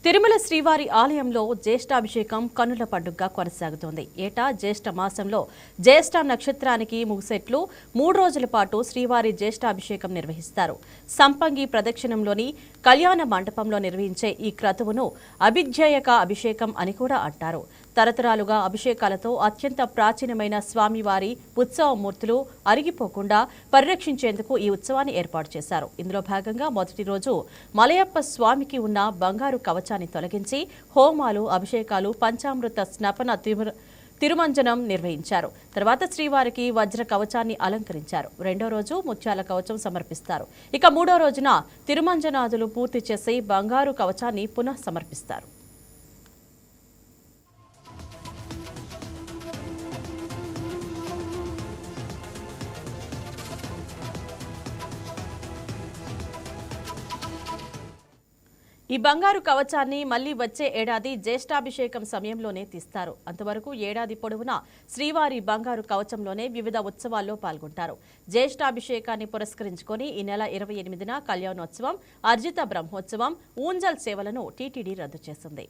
తిరుమల శ్రీవారి ఆలయంలో జ్యేష్ఠాభిషేకం కన్నుల పండుగగా కొనసాగుతోంది. ఏటా జ్యేష్ఠ మాసంలో జ్యేష్ఠ నక్షత్రానికి ముగిసేట్లు 3 రోజుల పాటు శ్రీవారి జ్యేష్ఠాభిషేకం నిర్వహిస్తారు. సంపంగి ప్రదక్షిణంలోని కళ్యాణ మండపంలో నిర్వహించే ఈ క్రతువును అభిధ్యేయక అభిషేకం అని కూడా అంటారు. తరతరాలుగా అభిషేకాలతో అత్యంత ప్రాచీనమైన స్వామివారి ఉత్సవమూర్తులు అరిగిపోకుండా పరిరక్షించేందుకు ఈ ఉత్సవాన్ని ఏర్పాటు చేశారు. ఇందులో భాగంగా మొదటి రోజు మలయప్ప స్వామికి ఉన్న బంగారు కవచాన్ని తొలగించి హోమాలు, అభిషేకాలు, పంచామృత స్నపన తిరుమంజనం నిర్వహించారు. తర్వాత శ్రీవారికి వజ్ర కవచాన్ని అలంకరించారు. రెండో రోజు ముత్యాల కవచం సమర్పిస్తారు. ఇక మూడో రోజున తిరుమంజనాదులు పూర్తి చేసి బంగారు కవచాన్ని పునః సమర్పిస్తారు. ఈ బంగారు కవచాన్ని మళ్లీ వచ్చే ఏడాది జ్యేష్ఠాభిషేకం సమయంలోనే తీస్తారు. అంతవరకు ఏడాది పొడవునా శ్రీవారి బంగారు కవచంలోనే వివిధ ఉత్సవాల్లో పాల్గొంటారు. జ్యేష్ఠాభిషేకాన్ని పురస్కరించుకొని ఈ నెల 28న కళ్యాణోత్సవం, అర్జిత బ్రహ్మోత్సవం, ఊంజల్ సేవలను టీటీడీ రద్దు చేసింది.